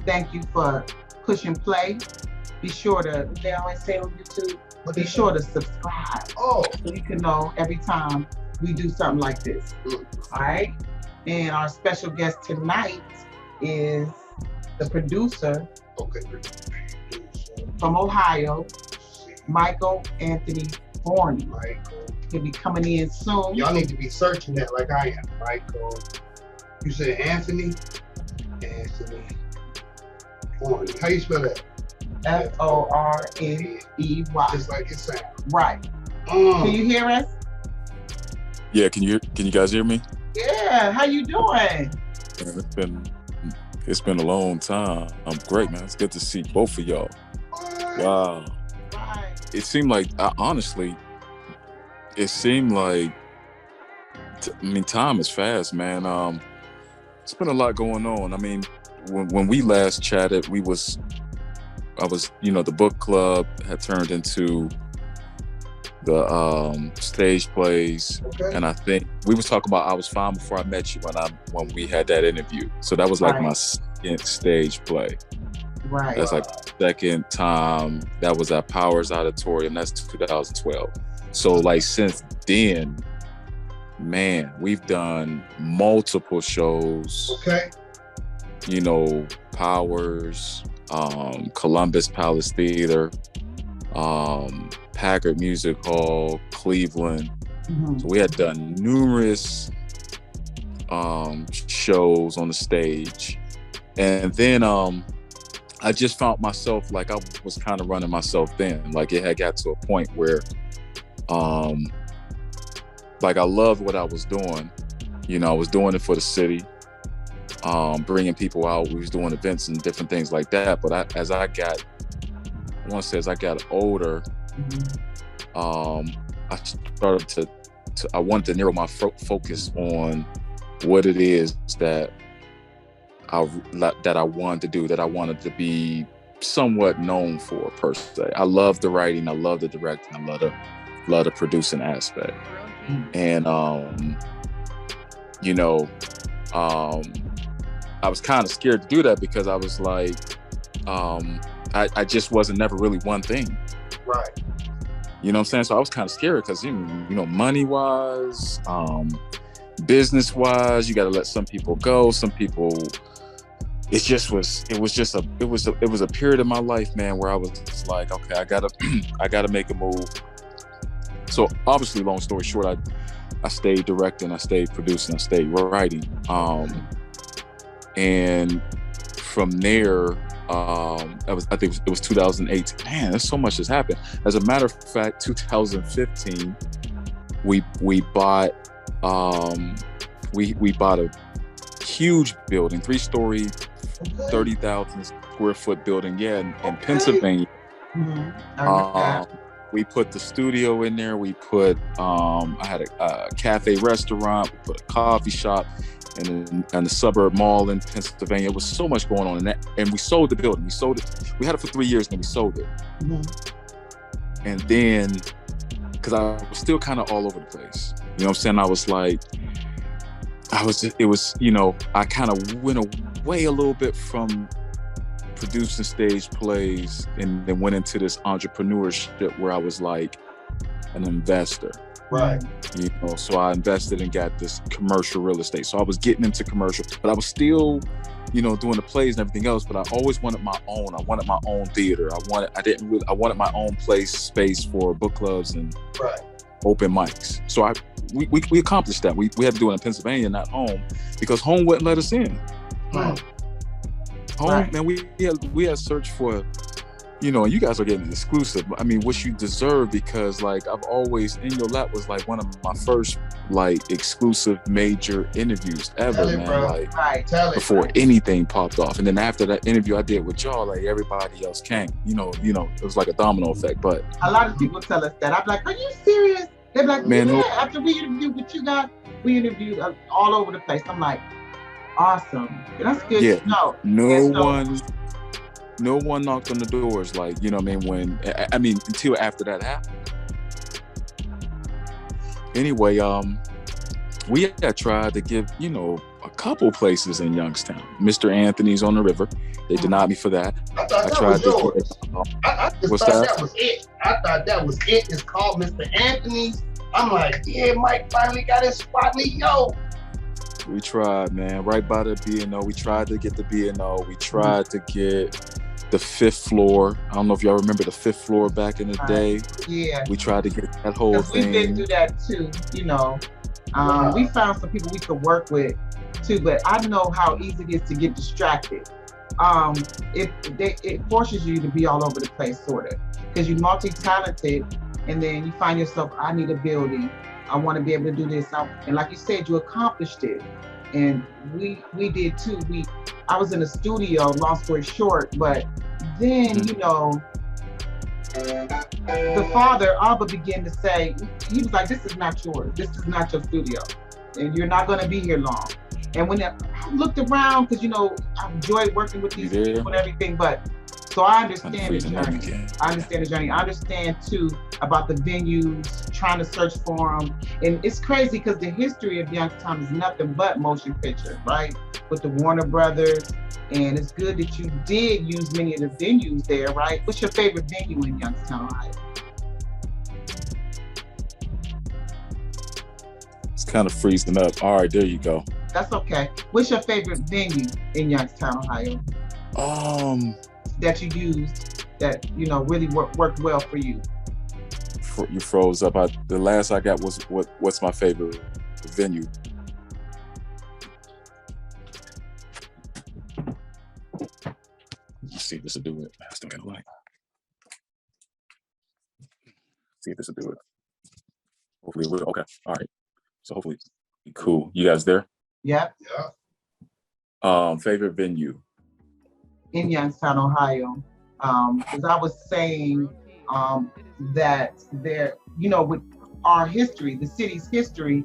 thank you for pushing play. Be sure to, they always say on YouTube, be sure to subscribe. Oh. So you can know every time we do something like this. All right? And our special guest tonight is the producer from Ohio, Michael Anthony Forney. He'll be coming in soon. Y'all need to be searching that like I am. Michael. You said Anthony Forney. How you spell that? Forney. Just like it sounds. Right. Can you hear us? Yeah, can you guys hear me? Yeah, how you doing? It's been a long time. I'm great, man. It's good to see both of y'all. Wow. Right. It seemed like, honestly, time is fast, man. It's been a lot going on. I mean, when we last chatted, the book club had turned into the stage plays, and I think we was talking about I Was Fine Before I Met You when we had that interview. So that was like my second stage play. Right. That's like second time. That was at Powers Auditorium. That's 2012. So like since then, man, we've done multiple shows. Okay. Powers, Columbus Palace Theater, Packard Music Hall, Cleveland. Mm-hmm. So we had done numerous shows on the stage. And then I just found myself, like I was kind of running myself thin. Like it had got to a point where like I loved what I was doing. I was doing it for the city, bringing people out. We was doing events and different things like that. But as I got older, I started I wanted to narrow my focus on what it is that I wanted to do, that I wanted to be somewhat known for, per se. I love the writing, I love the directing, I love the producing aspect. And I was kind of scared to do that because I was like, I just wasn't never really one thing. Right. You know what I'm saying? So I was kind of scared because, money-wise, business-wise, you got to let some people go. Some people, it was a period of my life, man, where I was like, okay, I gotta make a move. So obviously, long story short, I stayed directing, I stayed producing, I stayed writing. And from there, I think it was 2018. Man, there's so much has happened. As a matter of fact, 2015, we bought we bought a huge building, 3-story, 30,000 square foot building. Yeah, in Pennsylvania. Mm-hmm. We put the studio in there. We put I had a cafe restaurant. We put a coffee shop. And the suburb mall in Pennsylvania. It was so much going on in that. And we sold the building. We sold it. We had it for 3 years and then we sold it. Mm-hmm. And then, because I was still kind of all over the place. You know what I'm saying? I was like, I kind of went away a little bit from producing stage plays and then went into this entrepreneurship where I was like an investor. Right. So I invested and got this commercial real estate. So I was getting into commercial, but I was still, doing the plays and everything else. But I always wanted my own. I wanted my own theater. I wanted my own space for book clubs and open mics. So we accomplished that. We had to do it in Pennsylvania, not home, because home wouldn't let us in. Right. Home, man, we had searched for. And you guys are getting exclusive. I mean, what you deserve, because like I've always, In Your Lap was like one of my first like exclusive major interviews ever, man. Like before anything popped off. And then after that interview I did with y'all, like everybody else came. It was like a domino effect. But a lot of people tell us that. I'm like, are you serious? They're like, man, yeah. After we interviewed what you got, we interviewed all over the place. I'm like, awesome. That's good to know. No one knocked on the doors, like, until after that happened. Anyway, we had tried to get, you know, a couple places in Youngstown. Mr. Anthony's on the River. They denied me for that. I thought that was yours. I just What's thought that? that was it. I thought that was it. It's called Mr. Anthony's. I'm like, yeah, Mike finally got his spot. Yo. We tried, man. Right by the B&O. We tried to get the B&O. We tried to get the 5th floor. I don't know if y'all remember the 5th floor back in the day. Yeah. We tried to get that whole thing. We've been through that too, you know. We found some people we could work with too, but I know how easy it is to get distracted. It forces you to be all over the place, sort of, because you're multi-talented, and then you find yourself, I need a building. I want to be able to do this. And like you said, you accomplished it. And we did too. I was in a studio, long story short, but then, you know, the father, Abba, began to say, he was like, this is not yours. This is not your studio. And you're not going to be here long. And when I looked around, because, you know, I enjoyed working with these people and everything, but so I understand the journey. I understand too about the venues, trying to search for them. And it's crazy because the history of Youngstown is nothing but motion picture, right? With the Warner Brothers. And it's good that you did use many of the venues there, right? What's your favorite venue in Youngstown, Ohio? It's kind of freezing up. All right, there you go. That's okay. What's your favorite venue in Youngstown, Ohio? That you used that, you know, really worked well for you. You froze up. The last I got was what's my favorite venue? Let's see if this will do it. I still got a light. See if this will do it. Hopefully it will. Okay. All right. So hopefully cool. You guys there? Yep. Yeah. Favorite venue? In Youngstown, Ohio. Because I was saying that there, you know, with our history, the city's history,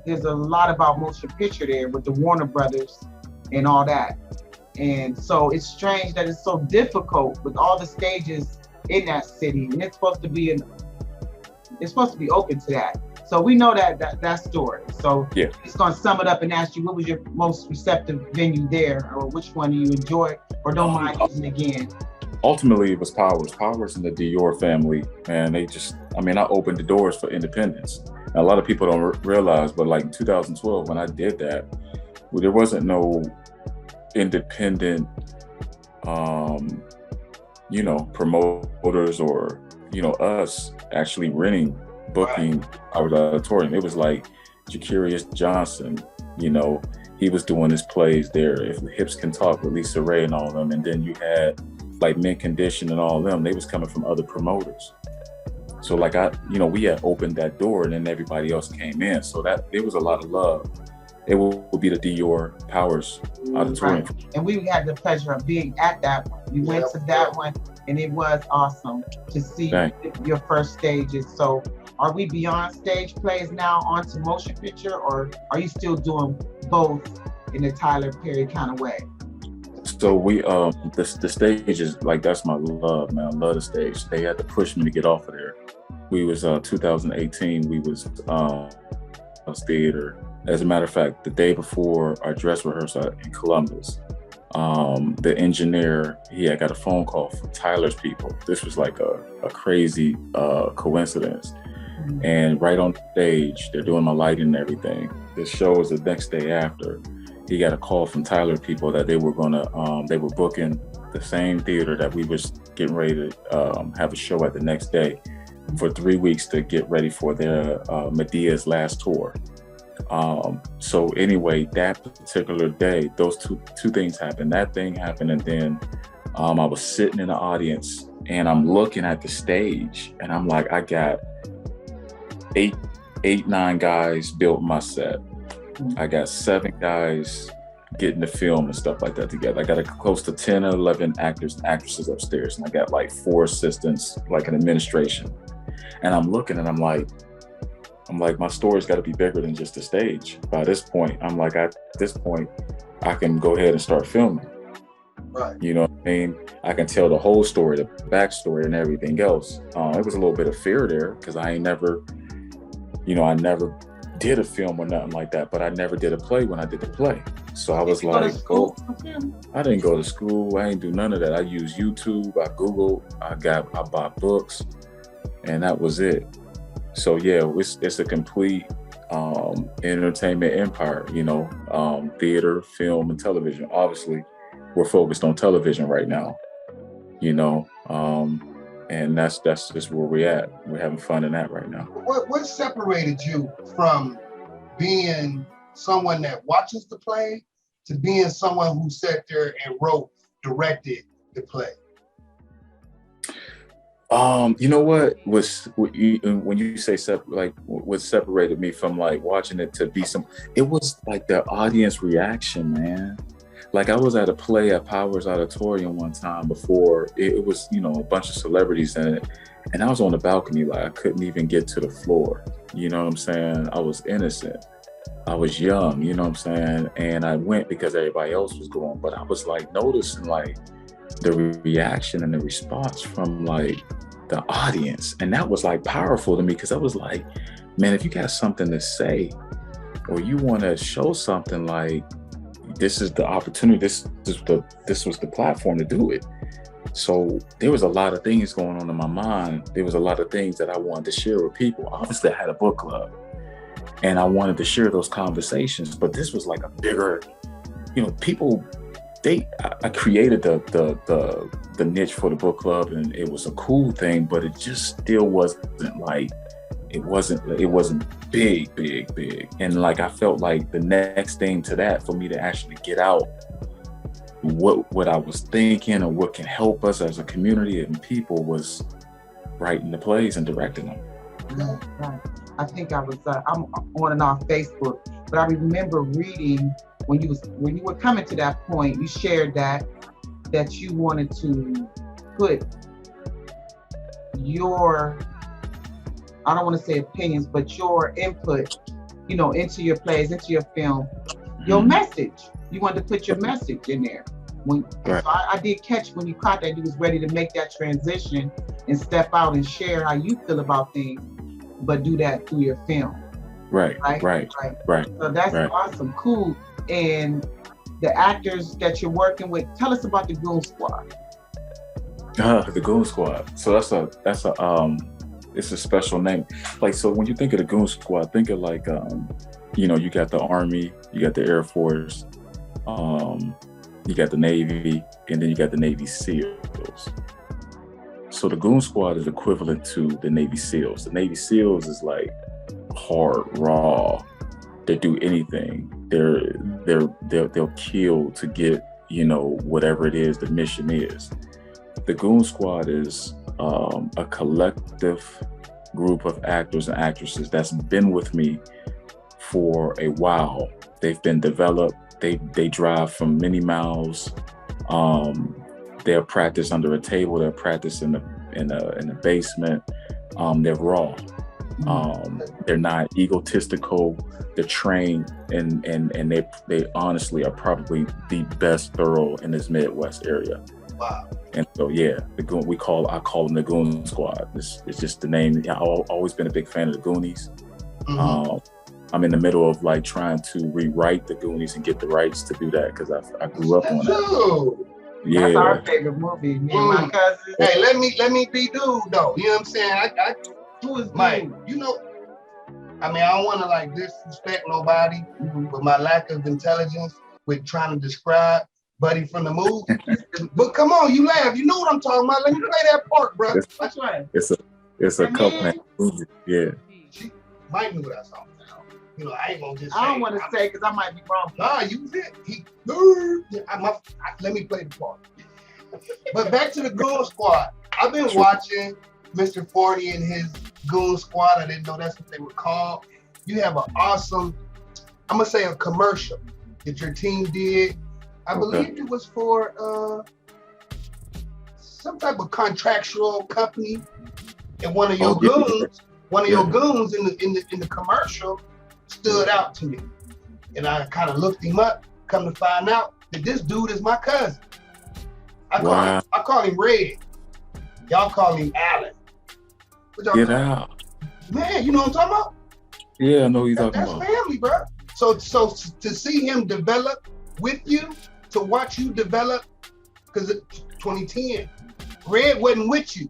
there's a lot about motion picture there with the Warner Brothers and all that. And so it's strange that it's so difficult with all the stages in that city, and it's supposed to be open to that. So we know that story. So yeah, it's gonna sum it up and ask you, what was your most receptive venue there, or which one do you enjoy or don't mind using again? Ultimately, it was Powers. Powers and the Dior family, and they just, I mean, I opened the doors for independence. And a lot of people don't realize, but like in 2012, when I did that, well, there wasn't no independent, you know, promoters or, you know, us actually booking our auditorium. It was like Jacarius Johnson, you know, he was doing his plays there. If Hips Can Talk with Lisa Ray and all of them. And then you had like Mint Condition and all of them, they was coming from other promoters. So like we had opened that door and then everybody else came in. So that it was a lot of love. It will be the Dior Powers auditorium. Right. And we had the pleasure of being at that one. We went to that one and it was awesome to see your first stages. So are we beyond stage plays now onto motion picture, or are you still doing both in a Tyler Perry kind of way? So we, the stage is like, that's my love, man. I love the stage. They had to push me to get off of there. We was 2018, we was theater. As a matter of fact, the day before our dress rehearsal in Columbus, the engineer, he had got a phone call from Tyler's people. This was like a crazy coincidence. Mm-hmm. And right on stage, they're doing my lighting and everything. The show is the next day after. He got a call from Tyler people that they were they were booking the same theater that we was getting ready to have a show at the next day for 3 weeks to get ready for their Medea's last tour. So anyway, that particular day, those two things happened. That thing happened, and then I was sitting in the audience and I'm looking at the stage and I'm like, I got nine guys built my set. I got 7 guys getting the film and stuff like that together. I got close to 10 or 11 actors and actresses upstairs, and I got like 4 assistants, like an administration. And I'm looking and I'm like, my story's got to be bigger than just the stage. By this point, I'm like, at this point, I can go ahead and start filming. Right. You know what I mean? I can tell the whole story, the backstory and everything else. It was a little bit of fear there because I never did a film or nothing like that, but I never did a play when I did the play. So I was like, oh, I didn't go to school. I ain't do none of that. I used YouTube, I Googled, I bought books, and that was it. So yeah, it's a complete entertainment empire, you know, theater, film, and television. Obviously, we're focused on television right now, you know, and that's just where we're at. We're having fun in that right now. What separated you from being someone that watches the play to being someone who sat there and directed the play? You know what was when you say what separated me from like watching it to be it was like the audience reaction, man. Like I was at a play at Powers Auditorium one time before it was, you know, a bunch of celebrities in it, and I was on the balcony, like I couldn't even get to the floor. You know what I'm saying? I was innocent. I was young, you know what I'm saying? And I went because everybody else was going, but I was like noticing like the reaction and the response from like the audience. And that was like powerful to me, because I was like, man, if you got something to say or you want to show something, like this is the opportunity, this was the platform to do it. So there was a lot of things going on in my mind. There was a lot of things that I wanted to share with people. Obviously I had a book club and I wanted to share those conversations, but this was like a bigger, you know, people, I created the niche for the book club, and it was a cool thing, but it just still wasn't like, it wasn't big. And like, I felt like the next thing to that for me to actually get out what I was thinking or what can help us as a community and people was writing the plays and directing them. Right. I think I'm on and off Facebook, but I remember reading when you were coming to that point, you shared that you wanted to put your, I don't want to say opinions, but your input, you know, into your plays, into your film, your message. You wanted to put your message in there. So I did catch when you caught that you was ready to make that transition and step out and share how you feel about things, but do that through your film. Right. So that's awesome, cool. And the actors that you're working with, tell us about the Goon Squad. The Goon Squad. So that's a it's a special name. Like, so when you think of the Goon Squad, think of like you know, you got the Army, you got the Air Force, you got the Navy, and then you got the Navy SEALs. So the Goon Squad is equivalent to the Navy SEALs. The Navy SEALs is like hard, raw. They do anything. They'll kill to get, you know, whatever it is the mission is. The Goon Squad is a collective group of actors and actresses that's been with me for a while. They've been developed. They drive from many miles. They'll practice under a table. They'll practice in the basement. They're raw. They're not egotistical. They're trained, and they honestly are probably the best thorough in this Midwest area. Wow. And so yeah, I call them the Goon Squad. It's just the name. I've always been a big fan of the Goonies. I'm in the middle of like trying to rewrite the Goonies and get the rights to do that, because I grew up on that. Yeah. That's our favorite movie. Me and my cousin. Hey, let me be dude though. You know what I'm saying? Who is Mike? You know, I mean, I don't want to like disrespect nobody, but my lack of intelligence with trying to describe Buddy from the movie. But come on, you laugh. You know what I'm talking about. Let me play that part, bro. That's right. It's a couple movie. Yeah. Mike knew what I was talking about. You know, I ain't gonna just. I don't want to say because I might be wrong. Nah, you did. Let me play the part. But back to the Goon Squad. I've been watching Mr. Forney and his Goon Squad. I didn't know that's what they were called. You have an awesome, I'm gonna say a commercial that your team did. I believe it was for some type of contractual company, and one of your goons in the commercial stood out to me, and I kind of looked him up. Come to find out that this dude is my cousin. I call him Red. Y'all call him Allen. Get out. Man, you know what I'm talking about? Yeah, I know who you're talking That's about. family, bro. So to see him develop with you, to watch you develop, because 2010, Red wasn't with you.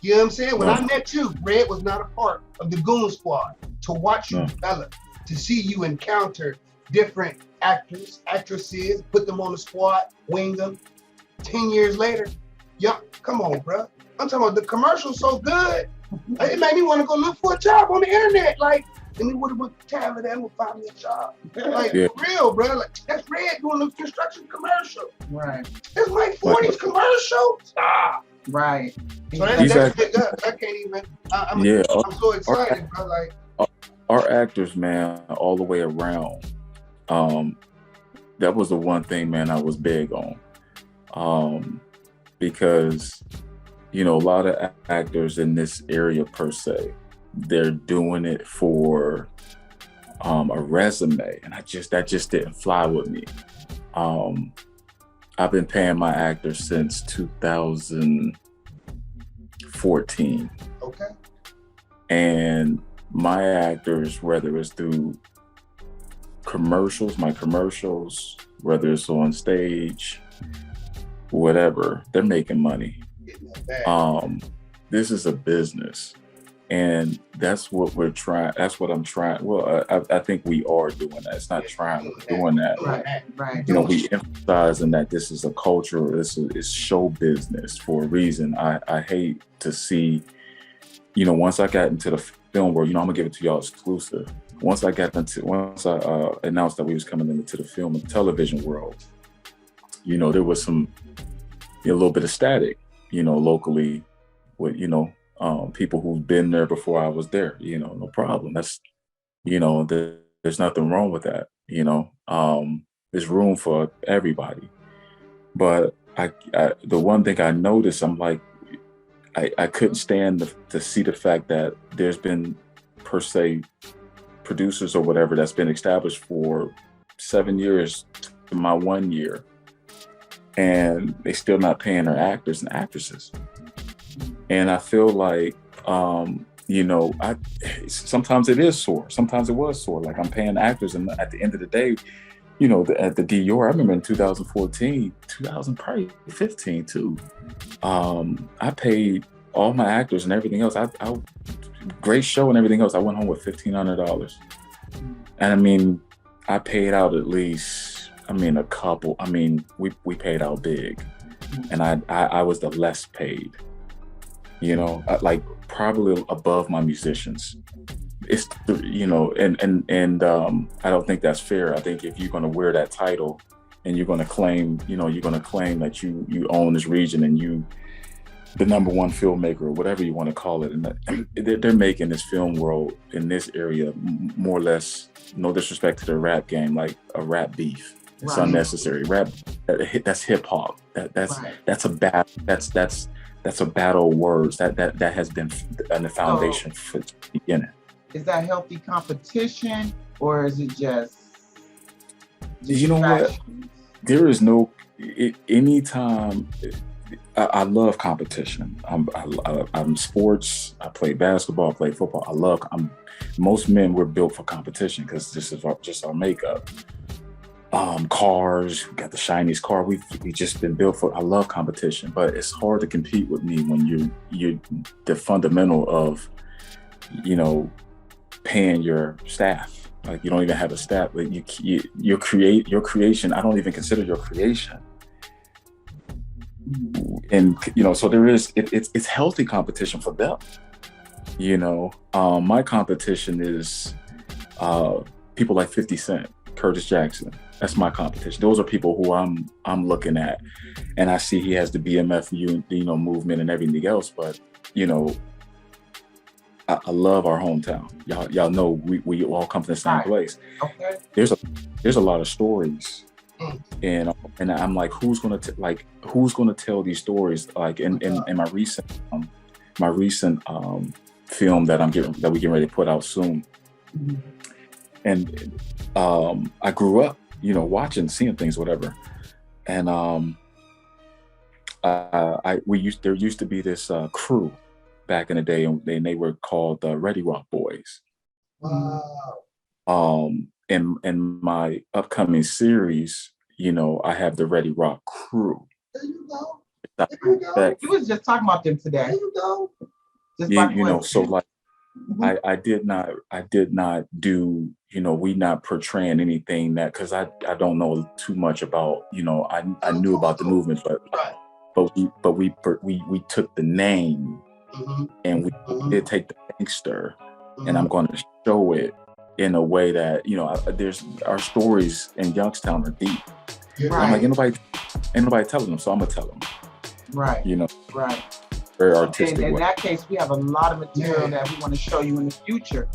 You know what I'm saying? When I met you, Red was not a part of the Goon Squad. To watch you develop, to see you encounter different actors, actresses, put them on the squad, wing them. 10 years later, yeah, come on, bro. I'm talking about the commercial so good. It made me want to go look for a job on the internet. Like, and we would have went to Taylor and would find me a job. Like, for real, bro. Like, that's Red doing the construction commercial. Right. That's Mike Forney's commercial. Stop. Right. So that's big up. I can't even. I'm so excited, bro. Like, our actors, man, all the way around. That was the one thing, man, I was big on. Because, you know, a lot of actors in this area per se, they're doing it for a resume, and that just didn't fly with me. I've been paying my actors since 2014. Okay. And my actors, whether it's through my commercials, whether it's on stage, whatever, they're making money. This is a business, and that's what we're trying. That's what I'm trying. Well, I think we are doing that. It's not trying, we're doing that. Right. You know, we emphasizing that this is a culture. This is show business for a reason. I hate to see, you know, once I got into the film world, you know, I'm gonna give it to y'all exclusive. Once I announced that we was coming into the film and television world, you know, there was a little bit of static, you know, locally with, you know, people who've been there before I was there, you know, no problem. That's, you know, there's nothing wrong with that, you know. There's room for everybody. But the one thing I noticed, I'm like, I couldn't stand to see the fact that there's been, per se, producers or whatever that's been established for 7 years to my 1 year, and they still not paying their actors and actresses. And I feel like, you know, sometimes it is sore. Sometimes it was sore. Like, I'm paying actors, and at the end of the day, you know, at the DUR, I remember in 2014, 2015 too. I paid all my actors and everything else. I great show and everything else. I went home with $1,500, and I mean, I paid out at least, a couple. I mean, we paid out big, and I was the less paid. You know, like probably above my musicians. It's, you know, and I don't think that's fair. I think if you're going to wear that title and you're going to claim, that you own this region and you the number one filmmaker or whatever you want to call it, and they're making this film world in this area more or less, no disrespect to the rap game, like a rap beef. It's unnecessary. Rap, that's hip hop. That's a battle of words. That has been on the foundation for the beginning. Is that healthy competition, or is it just you know what? There is no anytime. I love competition. I'm sports. I play basketball. I play football. Most men were built for competition because this is just our makeup. Cars, we got the shiniest car. We just been built for. I love competition, but it's hard to compete with me when you're the fundamental of, paying your staff. Like, you don't even have a staff, but your creation. I don't even consider your creation. And so there is. It's healthy competition for them. My competition is people like 50 Cent, Curtis Jackson. That's my competition. Those are people who I'm looking at, and I see he has the BMF movement and everything else. But I love our hometown. Y'all know we all come from the same place. Okay. There's a lot of stories, and I'm like, who's gonna tell these stories? Like in my recent film that we getting ready to put out soon, and I grew up, watching, seeing things, whatever, and there used to be this crew back in the day, and they were called the Ready Rock Boys, Wow. In my upcoming series, you know, I have the Ready Rock crew. There you go. There you go. You was just talking about them today. There you go. Just Yeah, like you know, so like Mhm. I did not do, you know, we not portraying anything that, because I don't know too much about, you know, I knew about the movement, Right. but we took the name and we did take the gangster, and I'm going to show it in a way that, you know, there's our stories in Youngstown are deep. Right. I'm like, ain't nobody telling them, so I'm gonna tell them. Right. You know. Right. Very artistic. And in that case, we have a lot of material that we want to show you in the future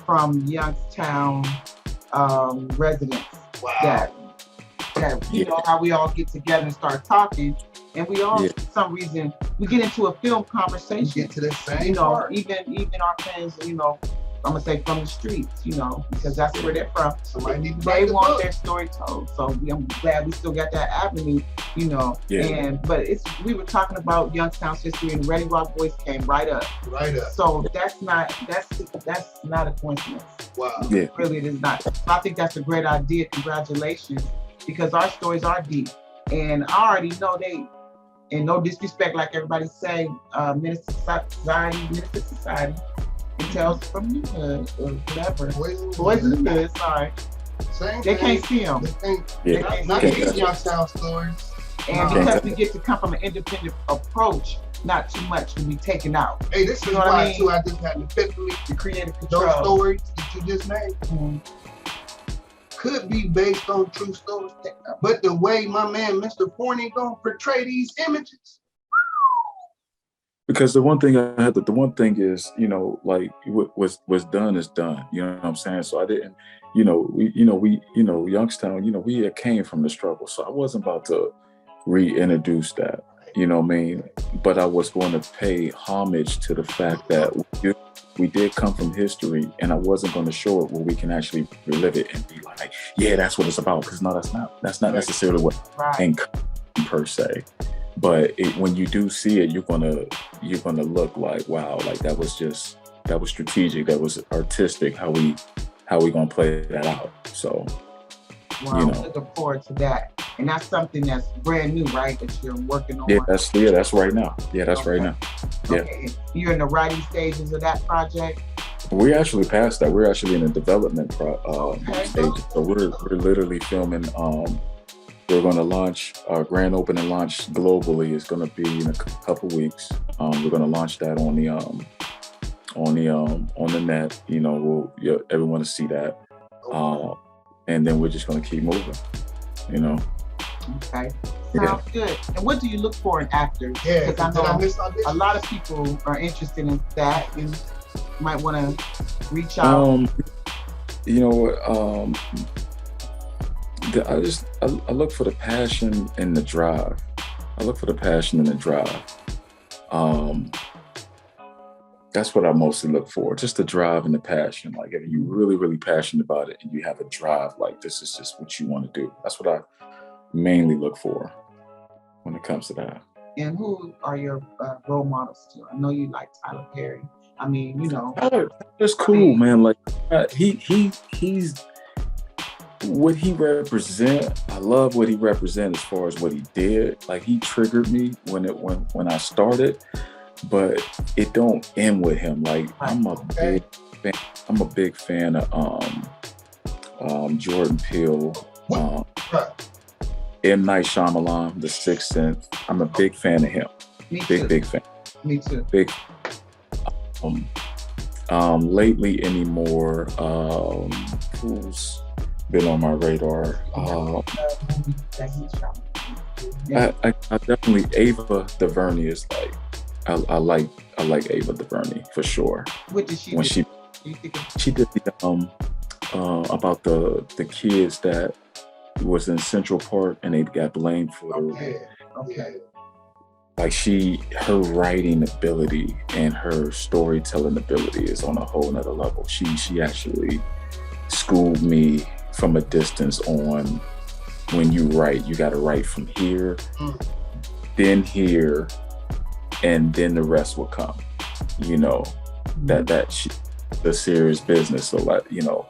from Youngstown residents. Wow. That you know how we all get together and start talking, and we all for some reason we get into a film conversation. Get to the same. You know, part. even our friends, you know, I'm gonna say from the streets, you know, because that's where they're from. Somebody need to They want their story told, so I'm glad we still got that avenue, you know. Yeah. But we were talking about Youngstown's history, and the Ready Rock Boys came right up. Right up. So that's not a coincidence. Wow. Yeah. Really, it is not. So I think that's a great idea. Congratulations, because our stories are deep, and I already know they. And no disrespect, like everybody say, Minister Society. It tells from the hood or whatever. Boys in the hood, sorry. Same they thing. can't see them. They can't. Not these Youngstown stories. And because we get to come from an independent approach, not too much can be taken out. Hey, this is why too I just had an epiphany. The creative control. Those stories that you just named could be based on true stories. But the way my man Mr. Forney gonna portray these images. Because the one thing is, you know, like what's done is done. You know what I'm saying? So I didn't, you know, we Youngstown, you know, we came from the struggle. So I wasn't about to reintroduce that, you know what I mean? But I was going to pay homage to the fact that we did come from history, and I wasn't going to show it where we can actually relive it and be like, yeah, that's what it's about. Because no, that's not necessarily what per se. But when you do see it, you're gonna look like, wow, like that was strategic, that was artistic, how we gonna play that out. So wow, you know, looking forward to that. And that's something that's brand new, right? That you're working on. That's right now. Yeah, that's right now. Yeah. Okay. You're in the writing stages of that project. We actually passed that. We're actually in the development stage. So we're literally filming. We're going to launch our grand opening launch globally. It's going to be in a couple weeks. We're going to launch that on the net. You know, everyone will see that, and then we're just going to keep moving. You know. Okay. Sounds good. And what do you look for in actors? Yeah, because I know a lot of people are interested in that and might want to reach out. You know what? I look for the passion and the drive. That's what I mostly look for. Just the drive and the passion. Like if you're really, really passionate about it and you have a drive, like this is just what you want to do. That's what I mainly look for when it comes to that. And who are your role models too? I know you like Tyler Perry. I mean, you know. That's cool, man. Like he's what he represent. I love what he represents as far as what he did. Like he triggered me when I started, but it don't end with him. Like I'm a big fan of Jordan Peele, M. Night Shyamalan, The Sixth Sense. I'm a big fan of him. Big fan. Me too. Big. Lately anymore, who's been on my radar? I definitely Ava DuVernay is like I like Ava DuVernay for sure. What did she when do? she did about the kids that was in Central Park and they got blamed for Okay. Like her writing ability and her storytelling ability is on a whole nother level. She actually schooled me from a distance on when you write, you got to write from here, then here, and then the rest will come. You know, the serious business. So like, you know,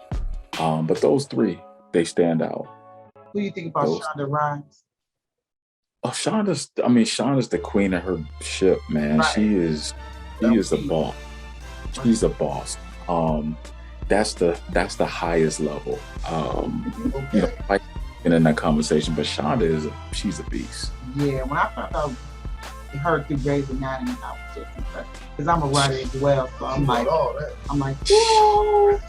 but those three, they stand out. Who do you think about Shonda Rhimes? Oh, Shonda's the queen of her ship, man. Right. She is a boss. She's a boss. That's the highest level. You know, like in that conversation, but Shonda she's a beast. Yeah, when I found out her through Grey's Anatomy, I was just impressed. Because I'm a writer as well, so I'm like, whoa,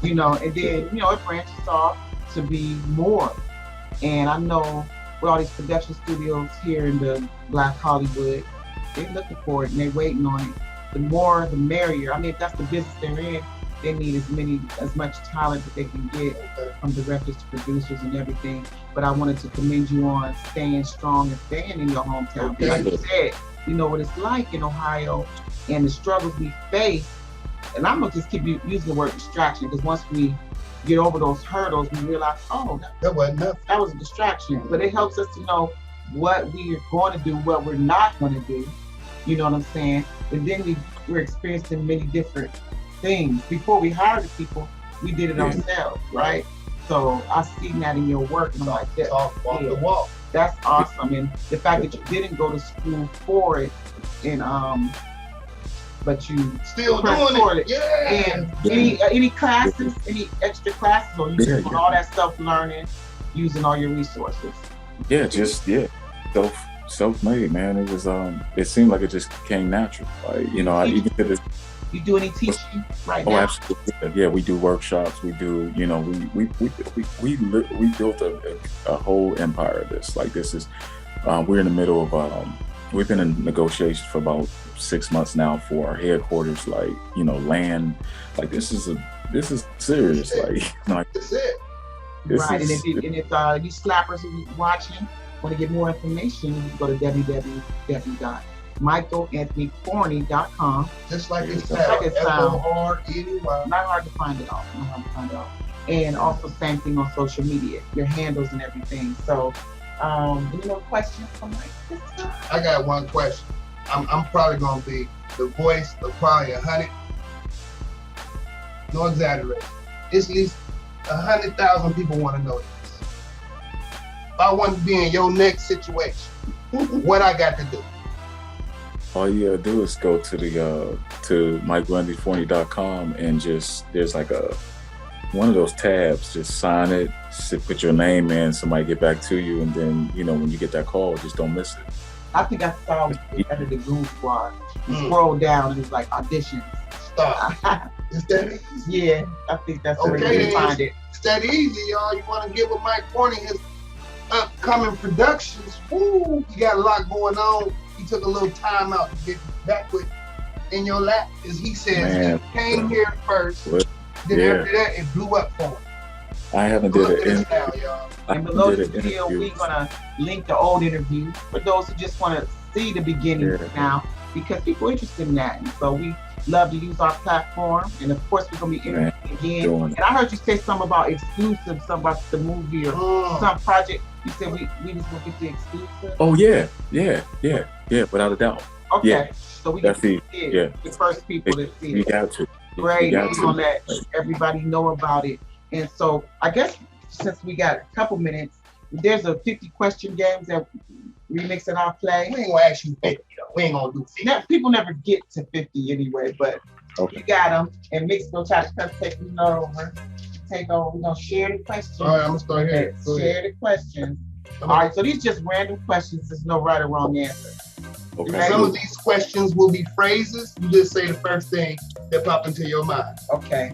you know, and then, you know, it branches off to be more. And I know with all these production studios here in the Black Hollywood, they're looking for it and they're waiting on it. The more, the merrier. I mean, if that's the business they're in, they need as much talent that they can get from directors to producers and everything. But I wanted to commend you on staying strong and staying in your hometown. Like you said, you know what it's like in Ohio and the struggles we face. And I'm gonna just keep using the word distraction, because once we get over those hurdles, we realize, oh, that wasn't nothing. That was a distraction. But it helps us to know what we are going to do, what we're not going to do. You know what I'm saying? And then we're experiencing many different things. Before we hired the people, we did it ourselves, right? So I seen that in your work, and I'm like, the wall. That's awesome. And the fact that you didn't go to school for it, and but you still doing it. Yeah. And any classes, any extra classes, or you just doing all that self-learning, using all your resources? Yeah, self-made, man. It was it seemed like it just came natural. Like, you know, I even did it. You do any teaching right now? Oh, absolutely. Yeah, we do workshops. We do, you know, we built a whole empire of this. Like, this is, we're in the middle of, we've been in negotiations for about 6 months now for our headquarters, like, you know, land. Like, this is serious. Like, that's it. Right, and if you slappers who are watching want to get more information, you can go to www.michaelanthonyforney.com. Just like it sounds. F-O-R-N-E-Y. Not hard to find it all. And also same thing on social media, your handles and everything. So, any more questions from Mike this time? I got one question. I'm probably gonna be the voice of probably 100. No exaggeration. It's at least 100,000 people want to know this. If I want to be in your next situation, what I got to do? All you gotta do is go to the to MichaelAnthonyForney.com and just there's like one of those tabs. Just sign it, put your name in. Somebody get back to you, and then, you know, when you get that call, just don't miss it. I think I saw it under the Goon Squad. You scroll down and it's like auditions. Stop. Is that easy? Yeah, I think that's where you find it. It's that easy, y'all. You want to give with Mike Forney his upcoming productions. Woo, you got a lot going on. He took a little time out to get back with In Your Lap, as he says. He came here first. Then after that, it blew up for him. I haven't did it. Now, y'all. And below the video, we're gonna link the old interview for those who just want to see the beginning now, because people are interested in that. And so we love to use our platform, and of course we're gonna be interviewing again. And I heard you say something about exclusive, something about the movie or some project. You said we just gonna get the exclusive. Oh yeah, without a doubt. Okay, yeah. So we get the first people to see it. You got to. Great, we're gonna let everybody know about it. And so I guess since we got a couple minutes, there's a 50 question games that Remix and I'll play. We ain't gonna ask you 50 though. We ain't gonna do 50. People never get to 50 anyway, but you got them. And Mix will try to take over. Take over. We're gonna share the questions. All right, I'm gonna start here. Share the questions. All right, so these just random questions. There's no right or wrong answer. Okay. Some of these questions will be phrases. You just say the first thing that pop into your mind. Okay.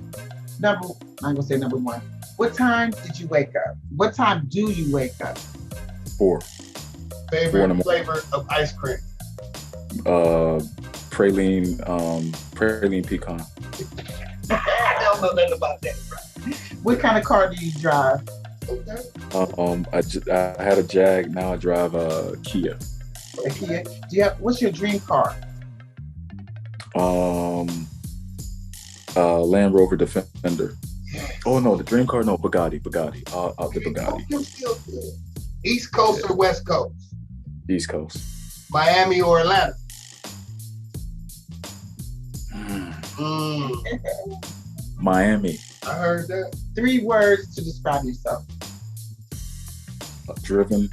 I'm gonna say number one. What time did you wake up? What time do you wake up? 4. Favorite flavor of ice cream? Praline pecan. I don't know nothing about that, bro. What kind of car do you drive? Okay. I had a Jag. Now I drive a Kia. A Kia. What's your dream car? Land Rover Defender. Oh no, the dream car. No, Bugatti. The Bugatti. East Coast or West Coast? East Coast. Miami or Atlanta? Miami. I heard that. 3 words to describe yourself. Driven,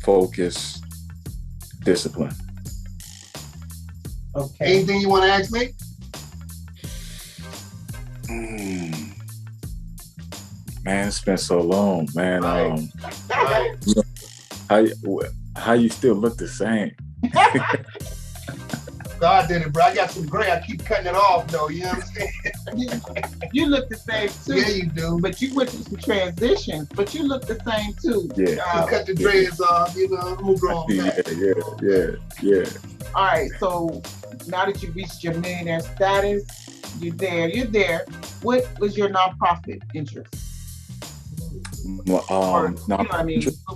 focus, discipline. Okay. Anything you want to ask me? Man, it's been so long, man. Right. You know, how you still look the same? God did it, bro. I got some gray. I keep cutting it off, though. You know what I'm saying? You look the same too. Yeah, you do. But you went through some transitions, but you look the same too. Yeah. Cut the dreads off, you know. I'm grown back. Yeah. All right, so now that you reached your millionaire status, you're there. What was your nonprofit interest?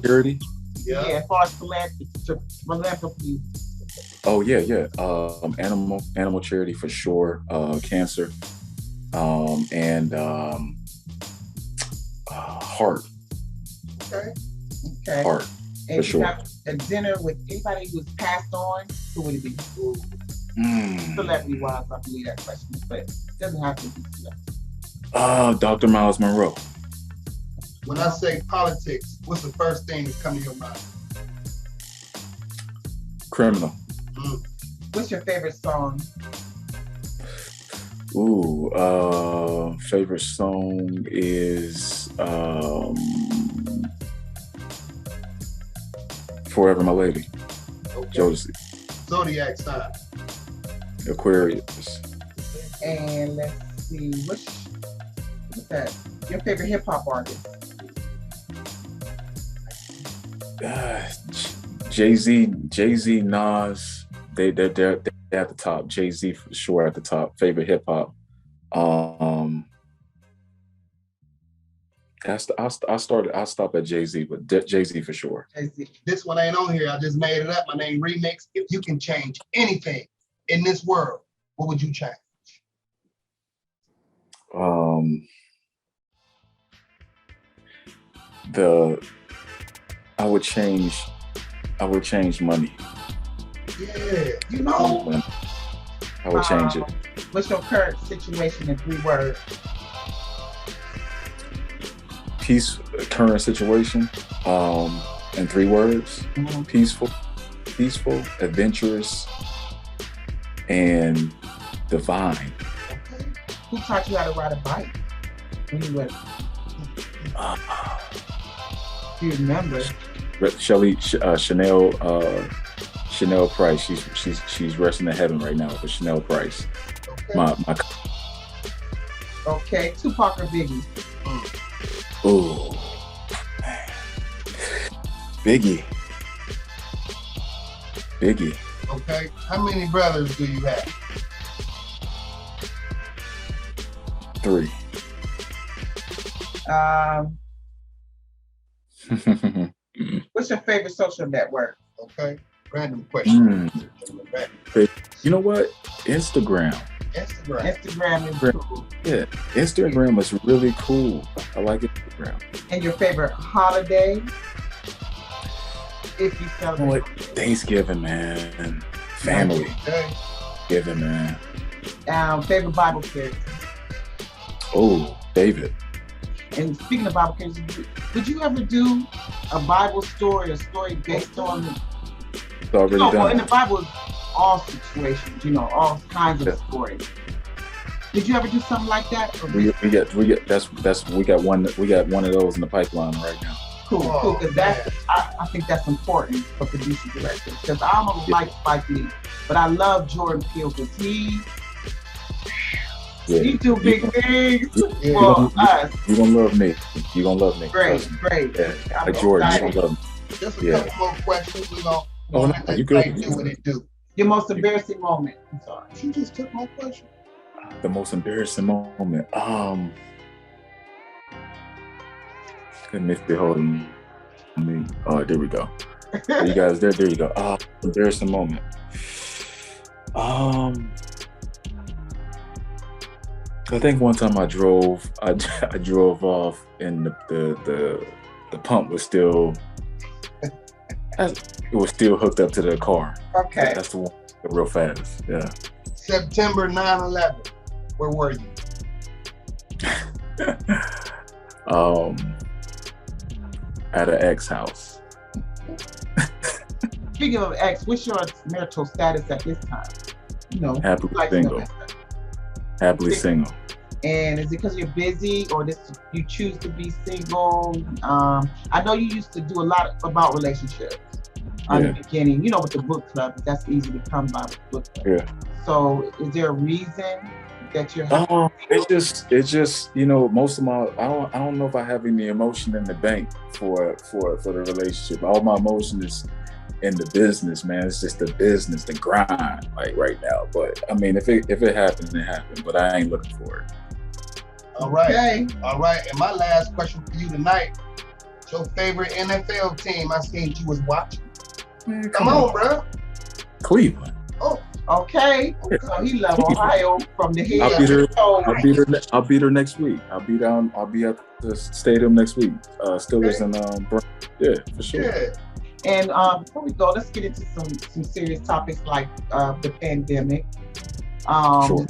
Charity. Yeah, as far as philanthropy. Oh yeah. Animal charity for sure. Cancer. And heart. Okay. Heart. And for sure. Have a dinner with anybody who's passed on, who would it be? Celebrity wise, I believe that question, but it doesn't have to be celebrity. Dr. Miles Monroe. When I say politics, what's the first thing that comes to your mind? Criminal. What's your favorite song? Favorite song is Forever My Lady. Okay. Jodeci. Zodiac sign. Aquarius. And let's see, what's that? Your favorite hip hop artist? Jay-Z, Nas, they're at the top. Jay-Z for sure at the top. Favorite hip hop. I'll stop at Jay-Z, but Jay-Z for sure. Jay-Z. This one ain't on here. I just made it up. My name Remix. If you can change anything in this world, what would you change? I would change money. Yeah, you know. I would change it. What's your current situation in 3 words? Current situation, in 3 words. Mm-hmm. Peaceful, adventurous, and divine. Okay. Who taught you how to ride a bike when you were? Do you remember? Chanel Price. She's resting in heaven right now. But Chanel Price. Okay. My. Okay, Tupac or Biggie? Oh, Biggie. Okay. How many brothers do you have? 3. What's your favorite social network? Okay. Random question. You know what? Instagram Instagram is cool. Yeah, Instagram is really cool. I like Instagram. And your favorite holiday? If you celebrate. Thanksgiving, man. Family. Thanksgiving, man. Favorite Bible character? Oh, David. And speaking of Bible characters, would you ever do a Bible story, a story based on It's already done. Well, in the Bible, it's all situations, all kinds of stories. Did you ever do something like that? We got one of those in the pipeline right now. Cool. Because I think that's important for producer directors. Because I don't like Spike Lee, but I love Jordan Peele because he do big things for us. You're gonna love me. Great. Yeah. Like Jordan, you're gonna love me. Just a couple more questions. We're gonna you good. Do what it do. Your most embarrassing moment. I'm sorry. She just took my question. The most embarrassing moment. Let me be holding me. Oh, there we go. You guys, there you go. Embarrassing moment. I think one time I drove off and the pump was still hooked up to the car. Okay. That's the one real fast. Yeah. September 9/11, where were you? At an ex house. Speaking of ex, what's your marital status at this time? You know, Happily single. Happily single. And is it because you're busy, or you choose to be single? I know you used to do a lot about relationships in the beginning. You know, with the book club, that's easy to come by with book club. Yeah. So, is there a reason that you're? It's just you know, most of my I don't know if I have any emotion in the bank for the relationship. All my emotion is in the business, man. It's just the business, the grind, like right now. But I mean, if it happens, it happens. But I ain't looking for it. All right. Okay. All right. And my last question for you tonight: your favorite NFL team? I seen you was watching. Man, come on, bro. Cleveland. Oh. Okay. So he left Ohio from the head. I'll beat her next week. I'll be at the stadium next week. Steelers and yeah, for sure. Yeah. And before we go, let's get into some serious topics like the pandemic. Sure.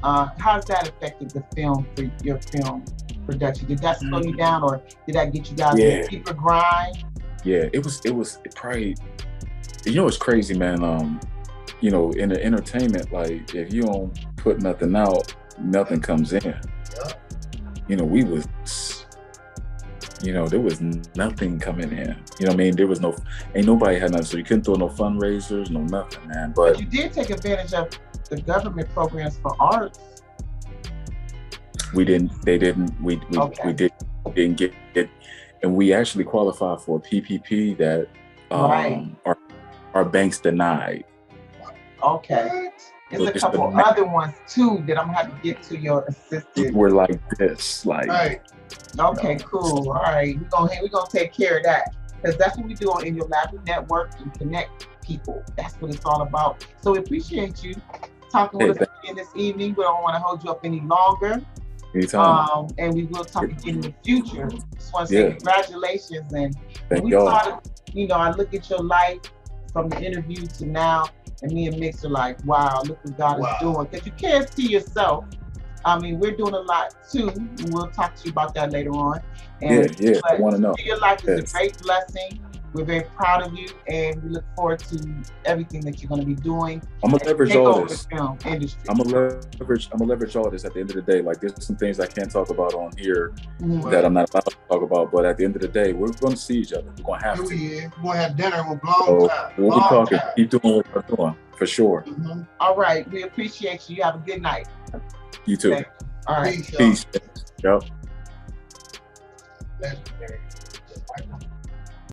How's that affected the film for your film production? Did that slow you down, or did that get you guys to keep a grind? Yeah, it probably. You know, it's crazy, man. You know, in the entertainment, like if you don't put nothing out, nothing comes in. Yeah. You know, there was nothing coming in. You know what I mean? Ain't nobody had nothing. So you couldn't throw no fundraisers, no nothing, man. But you did take advantage of the government programs for arts. We didn't. They didn't. We didn't get it, and we actually qualified for a PPP that our banks denied. Okay. There's a couple other ones too that I'm gonna have to get to your assistant. We're like this, like. Right. Okay, cool. All right, we're gonna take care of that, because that's what we do on In Your Lab. We network and connect people. That's what it's all about. So we appreciate you talking with us again this evening. We don't want to hold you up any longer. Anytime. And we will talk again in the future. Just want to say congratulations, and thank y'all. I look at your life from the interview to now, and me and Mix are like, wow, look what God is doing. Because you can't see yourself. I mean, we're doing a lot too. And we'll talk to you about that later on. And, I want to know. Your life is a great blessing. We're very proud of you, and we look forward to everything that you're going to be doing. I'm gonna leverage all this. Film industry. I'm gonna leverage all this. At the end of the day, like there's some things I can't talk about on here that I'm not allowed to talk about. But at the end of the day, we're going to see each other. We're going to have to. We're going to have dinner with long time. We'll be talking. Keep doing what we're doing for sure. Mm-hmm. All right, we appreciate you. You have a good night. You too. Okay. All right. Peace. Yep. Legendary.